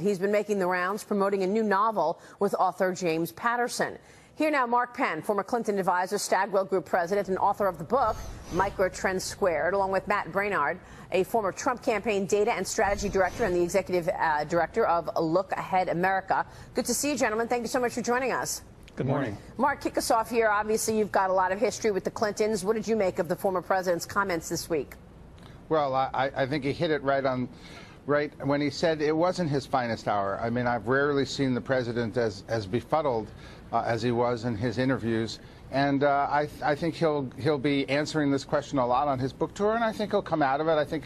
He's been making the rounds promoting a new novel with author James Patterson. Here now, Mark Penn, former Clinton advisor, Stagwell Group president, and author of the book Microtrends Squared, along with Matt Braynard, a former Trump campaign data and strategy director and the executive director of Look Ahead America. Good to see you, gentlemen. Thank you so much for joining us. Good morning. Mark, kick us off here. Obviously, you've got a lot of history with the Clintons. What did you make of the former president's comments this week? Well, I think he hit it right when he said it wasn't his finest hour. I mean, I've rarely seen the president as befuddled as he was in his interviews. And I think he'll be answering this question a lot on his book tour, and I think he'll come out of it. I think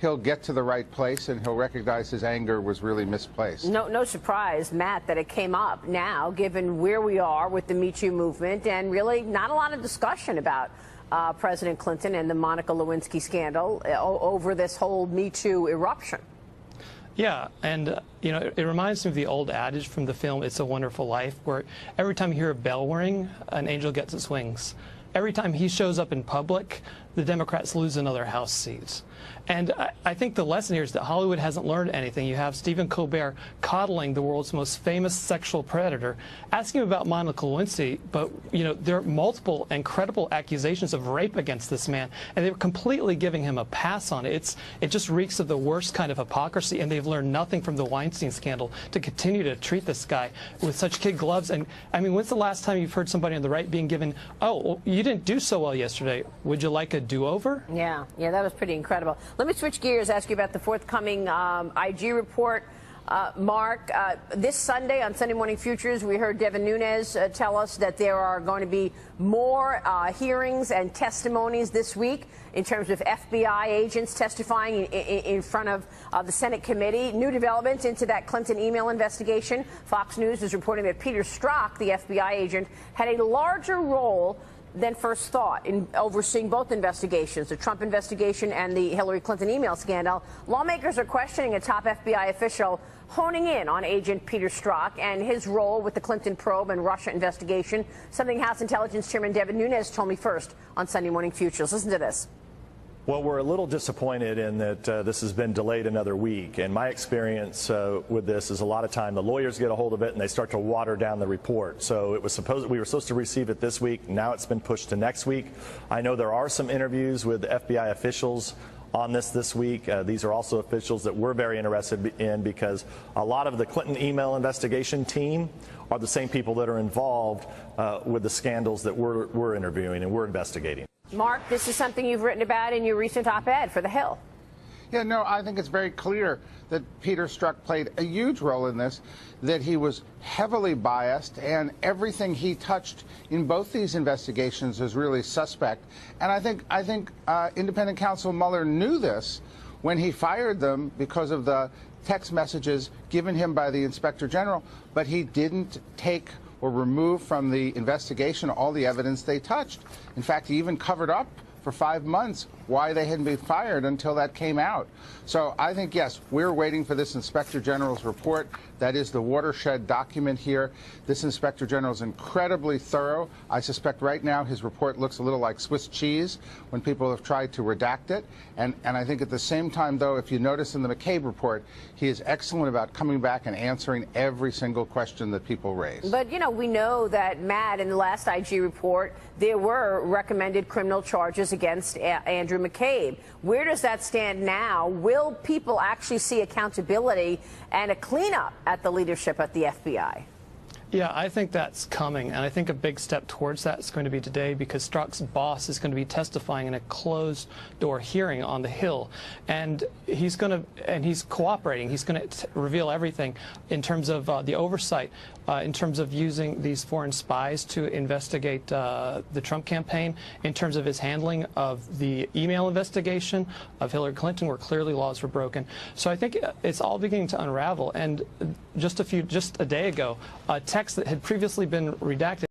he'll get to the right place, and he'll recognize his anger was really misplaced. No surprise, Matt, that it came up now, given where we are with the Me Too movement, and really not a lot of discussion about President Clinton and the Monica Lewinsky scandal over this whole Me Too eruption. Yeah, and you know, it reminds me of the old adage from the film It's a Wonderful Life, where every time you hear a bell ring, an angel gets its wings. Every time he shows up in public, the Democrats lose another House seat. And I think the lesson here is that Hollywood hasn't learned anything. You have Stephen Colbert coddling the world's most famous sexual predator, asking him about Monica Lewinsky, but you know, there are multiple and credible accusations of rape against this man, and they're completely giving him a pass on it. It just reeks of the worst kind of hypocrisy, and they've learned nothing from the Weinstein scandal to continue to treat this guy with such kid gloves. And I mean, when's the last time you've heard somebody on the right being given, oh, well, you didn't do so well yesterday, would you like a do-over? Yeah, that was pretty incredible. Let me switch gears, ask you about the forthcoming IG report. Mark, this Sunday on Sunday Morning Futures, we heard Devin Nunes tell us that there are going to be more hearings and testimonies this week in terms of FBI agents testifying in front of the Senate committee. New developments into that Clinton email investigation. Fox News is reporting that Peter Strzok, the FBI agent, had a larger role than first thought in overseeing both investigations, the Trump investigation and the Hillary Clinton email scandal. Lawmakers are questioning a top FBI official honing in on agent Peter Strzok and his role with the Clinton probe and Russia investigation, something House Intelligence Chairman Devin Nunes told me first on Sunday Morning Futures. Listen to this. Well, we're a little disappointed in that this has been delayed another week. And my experience with this is a lot of time the lawyers get a hold of it and they start to water down the report. So we were supposed to receive it this week. Now it's been pushed to next week. I know there are some interviews with FBI officials on this week. These are also officials that we're very interested in because a lot of the Clinton email investigation team are the same people that are involved with the scandals that we're interviewing and we're investigating. Mark, this is something you've written about in your recent op-ed for The Hill. Yeah, no, I think it's very clear that Peter Strzok played a huge role in this, that he was heavily biased, and everything he touched in both these investigations is really suspect. And I think independent counsel Mueller knew this when he fired them because of the text messages given him by the Inspector General, but he didn't take or remove from the investigation all the evidence they touched. In fact, he even covered up for 5 months why they hadn't been fired until that came out. So I think, yes, we're waiting for this Inspector General's report. That is the watershed document here. This Inspector General is incredibly thorough. I suspect right now his report looks a little like Swiss cheese when people have tried to redact it. And I think at the same time, though, if you notice in the McCabe report, he is excellent about coming back and answering every single question that people raise. But, you know, we know that, Matt, in the last IG report, there were recommended criminal charges against Andrew McCabe. Where does that stand now? Will people actually see accountability and a cleanup at the leadership at the FBI? Yeah, I think that's coming, and I think a big step towards that is going to be today because Strzok's boss is going to be testifying in a closed-door hearing on the Hill, and he's cooperating. He's going to reveal everything in terms of the oversight, in terms of using these foreign spies to investigate the Trump campaign, in terms of his handling of the email investigation of Hillary Clinton, where clearly laws were broken. So I think it's all beginning to unravel. And just a day ago, text that had previously been redacted